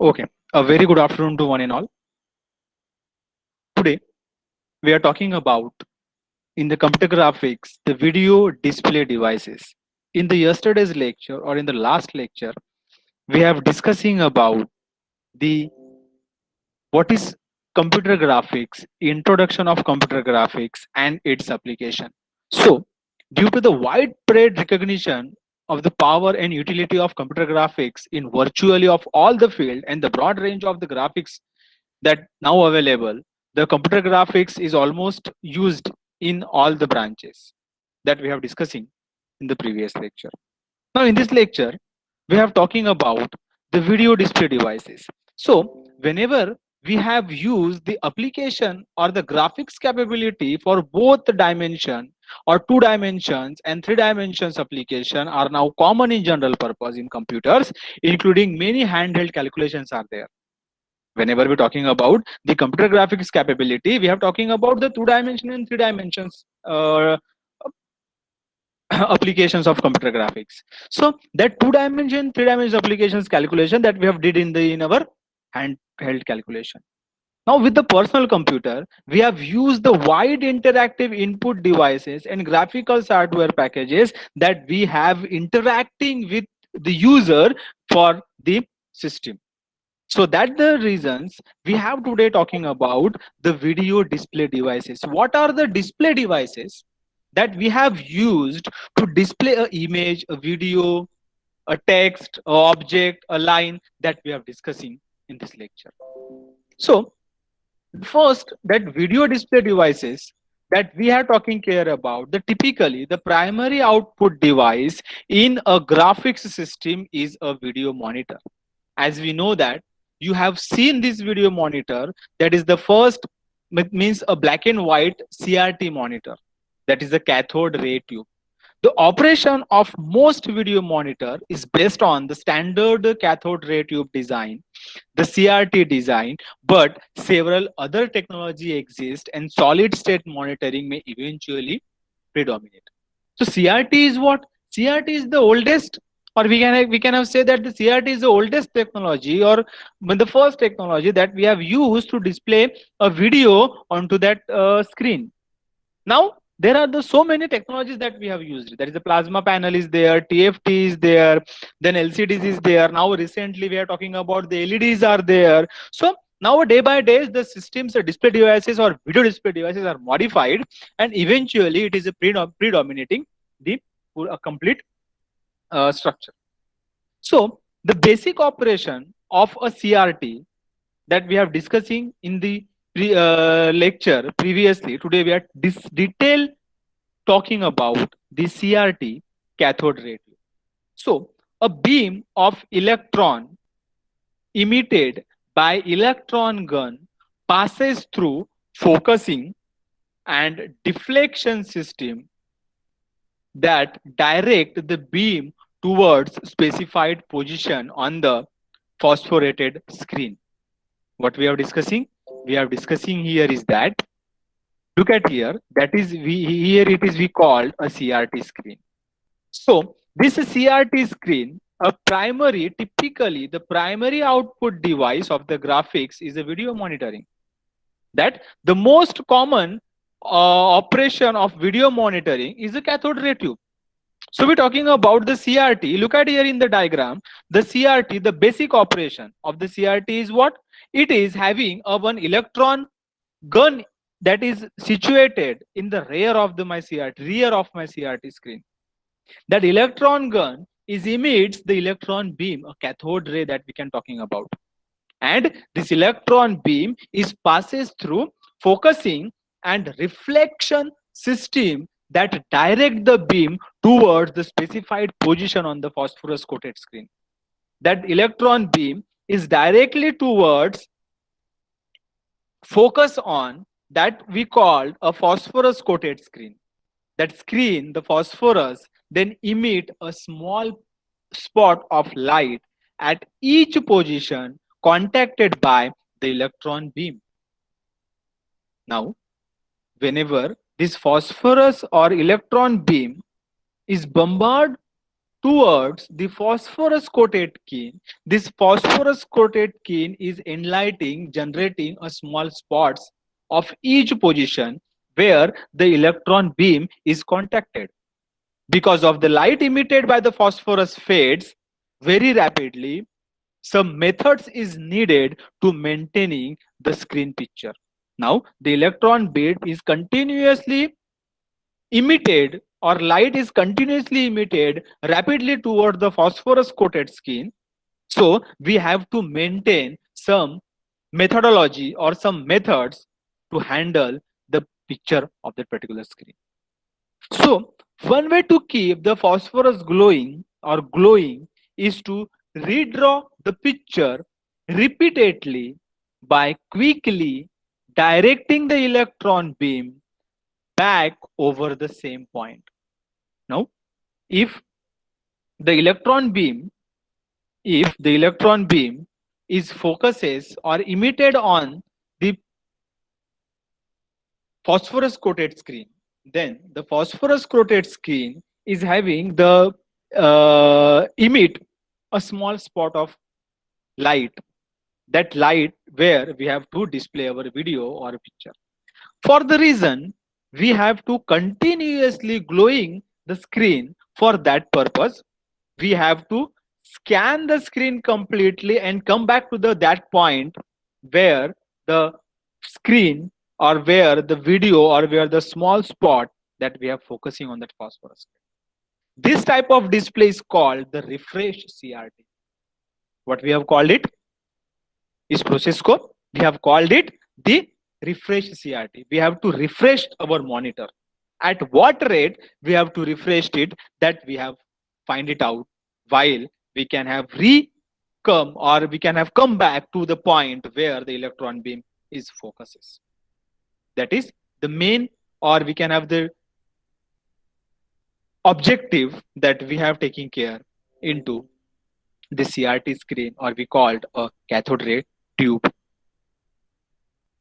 Okay, a very good afternoon to one and all. Today, we are talking about in the computer graphics, the video display devices. In the yesterday's lecture or in the last lecture, we have discussing about the what is computer graphics, introduction of computer graphics and its application. So, due to the widespread recognition of the power and utility of computer graphics in virtually of all the field and the broad range of the graphics that now available, the computer graphics is almost used in all the branches that we have discussing in the previous lecture. Now in this lecture, we have talking about the video display devices. So whenever we have used the application or the graphics capability for both the dimension or two dimensions and three dimensions application are now common in general purpose in computers, including many handheld calculations are there. Whenever we're talking about the computer graphics capability, we are talking about the two dimension and three dimensions applications of computer graphics. So that two dimension three dimension applications calculation that we have did in our handheld calculation. Now with the personal computer, we have used the wide interactive input devices and graphical hardware packages that we have interacting with the user for the system. So that the reasons we have today talking about the video display devices. What are the display devices that we have used to display a image, a video, a text, a object, a line that we are discussing in this lecture. So first, that video display devices that we are talking care about, the typically the primary output device in a graphics system is a video monitor. As we know that you have seen this video monitor, that is the first means a black and white CRT monitor, that is the cathode ray tube. The operation of most video monitor is based on the standard cathode ray tube design, the CRT design, but several other technology exist and solid state monitoring may eventually predominate. So CRT is what? CRT is the oldest, or we can have said that the CRT is the oldest technology or the first technology that we have used to display a video onto that screen. Now there are the so many technologies that we have used. There is the plasma panel is there, TFT is there, then LCDs is there. Now recently we are talking about the LEDs are there. So now day by day the systems, the display devices or video display devices are modified, and eventually it is a predominating the complete structure. So the basic operation of a CRT that we have discussing in the lecture previously, today we are detail talking about the CRT, cathode ray tube. So a beam of electron emitted by electron gun passes through focusing and deflection system that direct the beam towards specified position on the phosphorated screen. What we are discussing? We are discussing here is that, look at here, that is here it is we called a CRT screen. So this CRT screen, typically the primary output device of the graphics is a video monitoring. That the most common operation of video monitoring is a cathode ray tube. So we're talking about the CRT. Look at here in the diagram, the CRT, the basic operation of the CRT is what? It is having a one electron gun that is situated in the rear of my CRT screen. That electron gun is emits the electron beam, a cathode ray that we can talking about. And this electron beam is passes through focusing and reflection system that direct the beam towards the specified position on the phosphorus coated screen. That electron beam is directly towards focus on that we called a phosphorus coated screen. That screen, the phosphorus, then emit a small spot of light at each position contacted by the electron beam. Now, whenever this phosphorus or electron beam is bombarded towards the phosphorus coated keene. This phosphorus coated keene is enlightening, generating a small spots of each position where the electron beam is contacted. Because of the light emitted by the phosphorus fades very rapidly, some methods is needed to maintaining the screen picture. Now, the electron beam is continuously emitted, or light is continuously emitted rapidly toward the phosphorus coated skin. So we have to maintain some methodology or some methods to handle the picture of that particular screen. So one way to keep the phosphorus glowing is to redraw the picture repeatedly by quickly directing the electron beam back over the same point. Now, if the electron beam, if the electron beam is focuses or emitted on the phosphorus coated screen, then the phosphorus coated screen is having the emit a small spot of light, that light where we have to display our video or picture. For the reason we have to continuously glowing the screen, for that purpose we have to scan the screen completely and come back to the that point where the screen, or where the video, or where the small spot that we are focusing on that phosphorus. This type of display is called the refresh CRT. What we have called it is process code. We have called it the refresh CRT. We have to refresh our monitor. At what rate we have to refresh it, that we have find it out, while we can have come, or we can have come back to the point where the electron beam is focuses. That is the main, or we can have the objective that we have taken care into the CRT screen, or we called a cathode ray tube.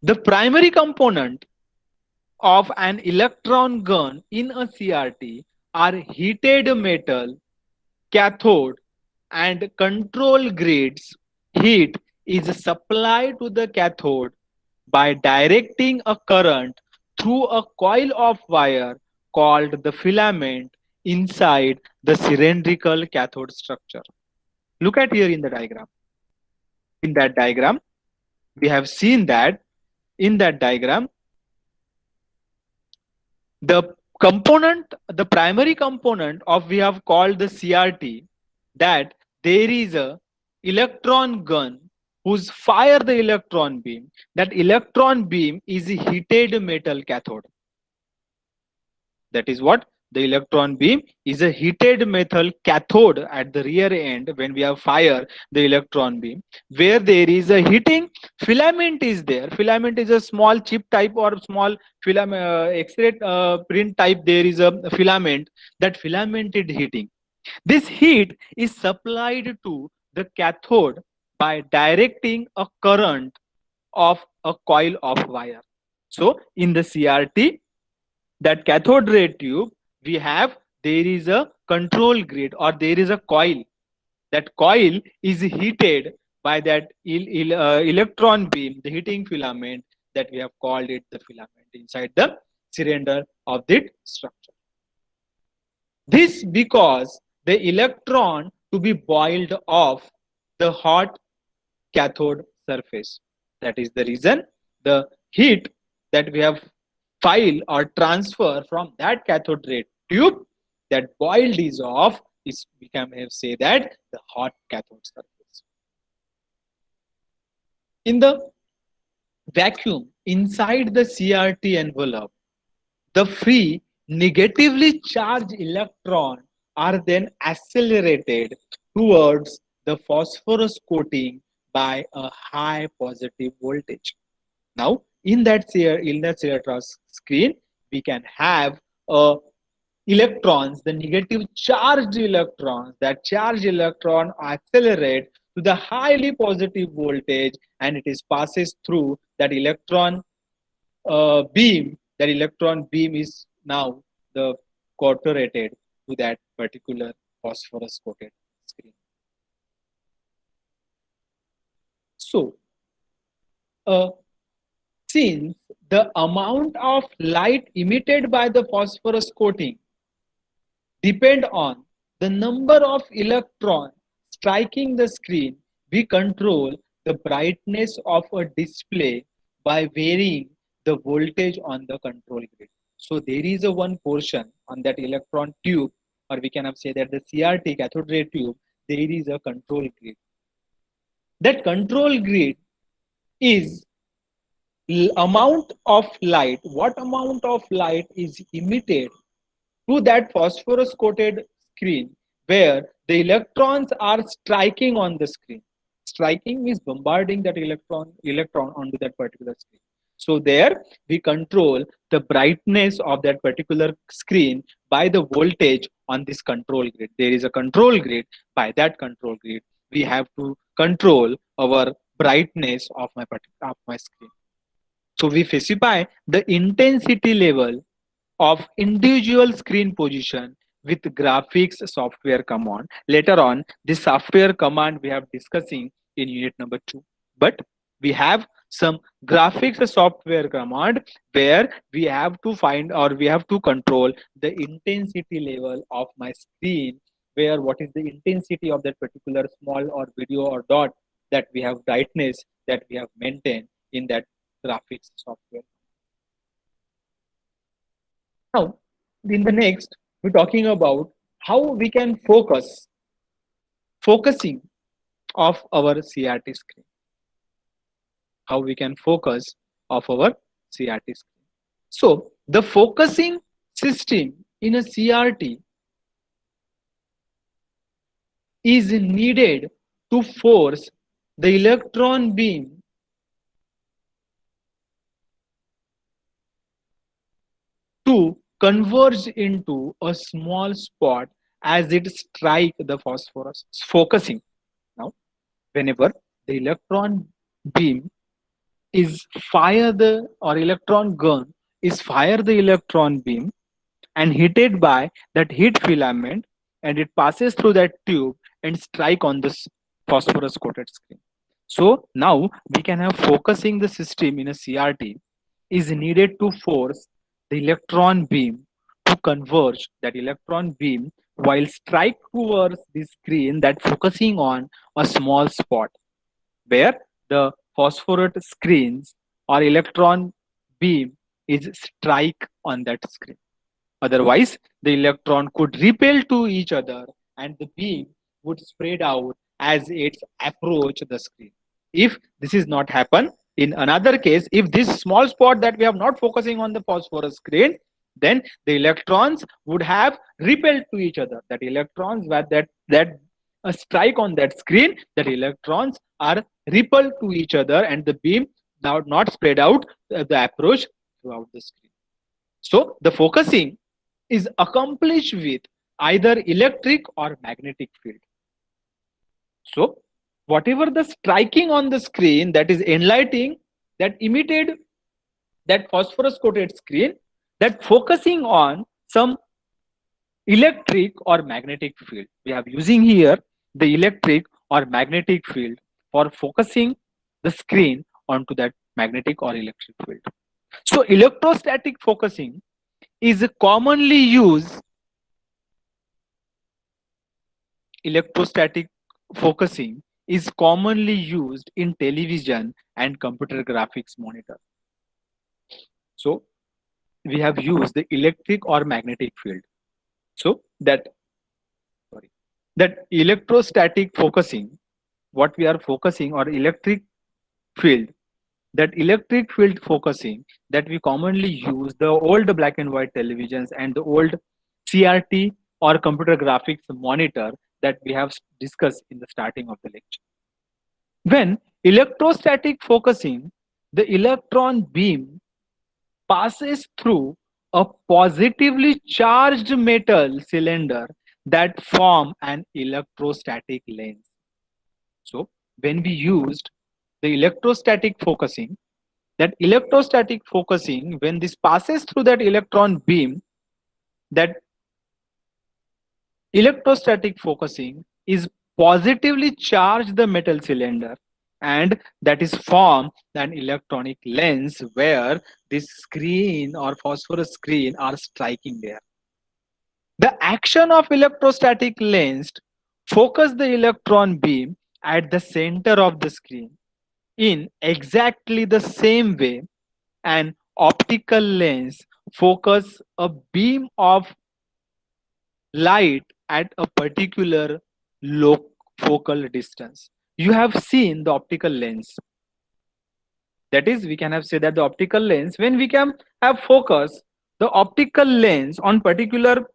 The primary component of an electron gun in a CRT are heated metal, cathode, and control grids. Heat is supplied to the cathode by directing a current through a coil of wire called the filament inside the cylindrical cathode structure. Look at here in the diagram. In that diagram, we have seen that in that diagram, the primary component of we have called the CRT, that there is a electron gun whose fire the electron beam. That electron beam is a heated metal cathode. That is what the electron beam is, a heated metal cathode at the rear end when we have fire the electron beam, where there is a heating filament is there. Filament is a small chip type or small filament, X-ray print type. There is a filament, that filament is heating. This heat is supplied to the cathode by directing a current of a coil of wire. So in the CRT, that cathode ray tube, we have, there is a control grid, or there is a coil. That coil is heated by that electron beam, the heating filament, that we have called it the filament inside the cylinder of the structure. This because the electron to be boiled off the hot cathode surface. That is the reason the heat that we have file or transfer from that cathode ray tube, that boiled is off, is we can say that the hot cathode surface. In the vacuum inside the CRT envelope, the free negatively charged electron are then accelerated towards the phosphorus coating by a high positive voltage. Now, in that CRT screen, we can have electrons, the negative charged electrons. That charged electron accelerate to the highly positive voltage, and it is passes through that electron beam. That electron beam is now the coordinated to that particular phosphorus coated screen. So, since the amount of light emitted by the phosphorus coating depend on the number of electrons striking the screen, we control the brightness of a display by varying the voltage on the control grid. So there is a one portion on that electron tube, or we can say that the CRT cathode ray tube, there is a control grid. That control grid is amount of light, what amount of light is emitted to that phosphorus coated screen where the electrons are striking on the screen. Striking means bombarding that electron onto that particular screen. So there we control the brightness of that particular screen by the voltage on this control grid. There is a control grid. By that control grid, we have to control our brightness of my screen. So we specify the intensity level of individual screen position with graphics software command. Later on, this software command we have discussing in unit number 2. But we have some graphics software command where we have to find, or we have to control the intensity level of my screen, where what is the intensity of that particular small or video or dot that we have brightness that we have maintained in that graphics software. Now, in the next, we're talking about how we can focusing of our CRT screen. How we can focus of our CRT screen. So, the focusing system in a CRT is needed to force the electron beam to converge into a small spot as it strikes the phosphorus. Focusing. Now, whenever the electron beam is fire the, or electron gun is fire the electron beam and hit by that heat filament, and it passes through that tube and strike on this phosphorus coated screen. So now we can have focusing the system in a CRT is needed to force the electron beam to converge that electron beam while strike towards the screen that focusing on a small spot where the phosphorus screens or electron beam is strike on that screen. Otherwise, the electron could repel to each other and the beam would spread out as it approach the screen. If this is not happen, in another case, if this small spot that we have not focusing on the phosphorus screen, then the electrons would have repelled to each other. That electrons were that strike on that screen, that electrons are repelled to each other and the beam now not spread out the approach throughout the screen. So the focusing is accomplished with either electric or magnetic field. So whatever the striking on the screen that is enlightening, that emitted that phosphorus coated screen, that focusing on some electric or magnetic field. We are using here the electric or magnetic field for focusing the screen onto that magnetic or electric field. So electrostatic focusing is commonly used. Electrostatic focusing is commonly used in television and computer graphics monitor. So we have used the electric or magnetic field. So that electrostatic focusing, what we are focusing, or electric field, that electric field focusing that we commonly use the old black and white televisions and the old CRT or computer graphics monitor that we have discussed in the starting of the lecture. When electrostatic focusing, the electron beam passes through a positively charged metal cylinder that form an electrostatic lens. So when we used the electrostatic focusing, that electrostatic focusing, when this passes through that electron beam, that Electrostatic focusing is positively charge the metal cylinder, and that is form an electronic lens where this screen or phosphorus screen are striking there. The action of electrostatic lens focus the electron beam at the center of the screen in exactly the same way an optical lens focus a beam of light at a particular low focal distance. You have seen the optical lens. That is, we can have said that the optical lens, when we can have focus, the optical lens on particular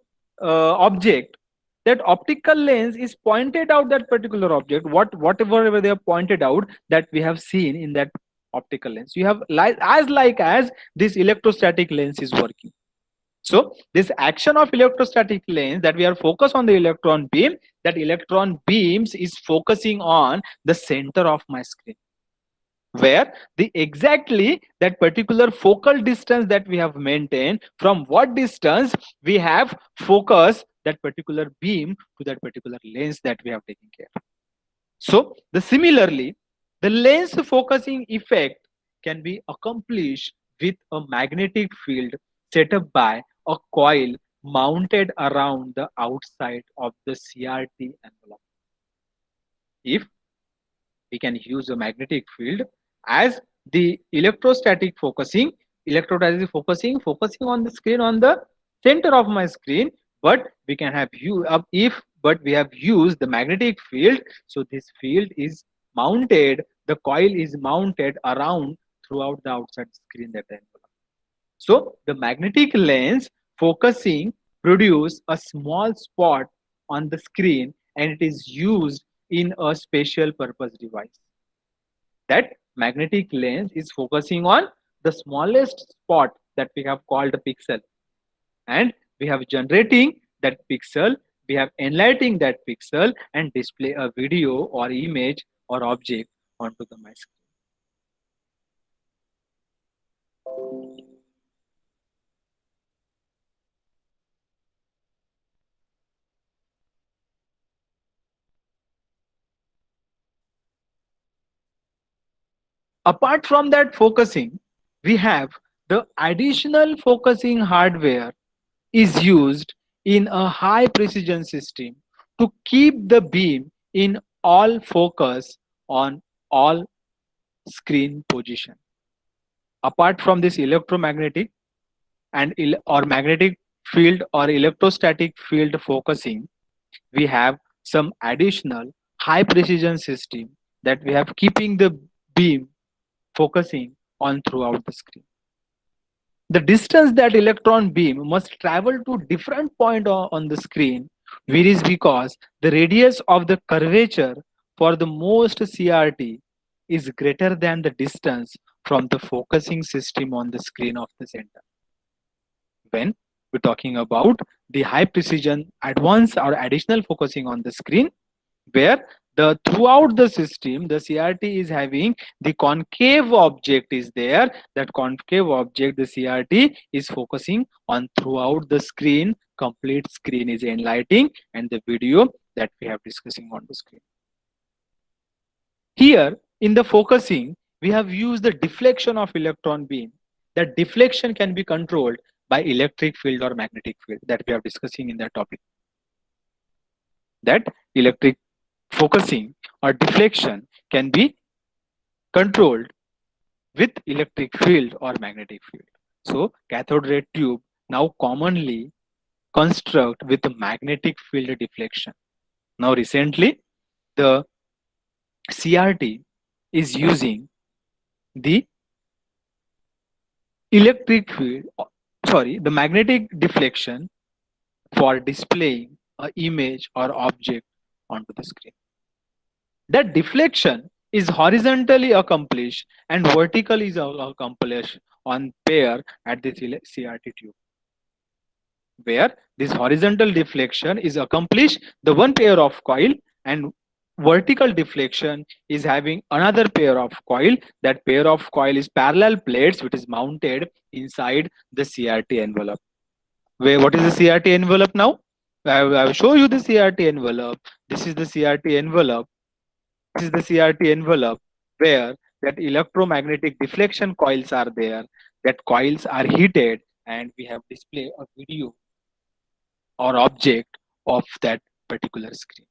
object, that optical lens is pointed out that particular object, whatever they have pointed out, that we have seen in that optical lens. You have like as this electrostatic lens is working. So this action of electrostatic lens that we are focused on the electron beam, that electron beams is focusing on the center of my screen, where the exactly that particular focal distance that we have maintained, from what distance we have focused that particular beam to that particular lens that we have taken care of. So the similarly, the lens focusing effect can be accomplished with a magnetic field set up by a coil mounted around the outside of the CRT envelope. If we can use a magnetic field as the electrostatic focusing on the screen, on the center of my screen, but we can have if but we have used the magnetic field, so this field is mounted, the coil is mounted around throughout the outside screen that envelope. So the magnetic lens focusing produce a small spot on the screen, and it is used in a special purpose device. That magnetic lens is focusing on the smallest spot that we have called a pixel, and we have generating that pixel, we have enlightening that pixel and display a video or image or object onto the my screen. Apart from that focusing, we have the additional focusing hardware is used in a high precision system to keep the beam in all focus on all screen position. Apart from this electromagnetic or magnetic field or electrostatic field focusing, we have some additional high precision system that we have keeping the beam focusing on throughout the screen. The distance that electron beam must travel to different point on the screen varies because the radius of the curvature for the most CRT is greater than the distance from the focusing system on the screen of the center. When we're talking about the high precision advanced or additional focusing on the screen, where the throughout the system the CRT is having the concave object is there, that concave object the CRT is focusing on throughout the screen, complete screen is enlightening, and the video that we have discussing on the screen. Here in the focusing we have used the deflection of electron beam. That deflection can be controlled by electric field or magnetic field that we are discussing in that topic. That electric focusing or deflection can be controlled with electric field or magnetic field. So cathode ray tube now commonly construct with a magnetic field deflection. Now recently the CRT is using the electric field, the magnetic deflection for displaying an image or object onto the screen. That deflection is horizontally accomplished and vertically is accomplished on pair at the CRT tube. Where this horizontal deflection is accomplished the one pair of coil, and vertical deflection is having another pair of coil. That pair of coil is parallel plates which is mounted inside the CRT envelope. Where what is the CRT envelope now? I will show you the CRT envelope. This is the CRT envelope. This is the CRT envelope where that electromagnetic deflection coils are there. That coils are heated, and we have display a video or object of that particular screen.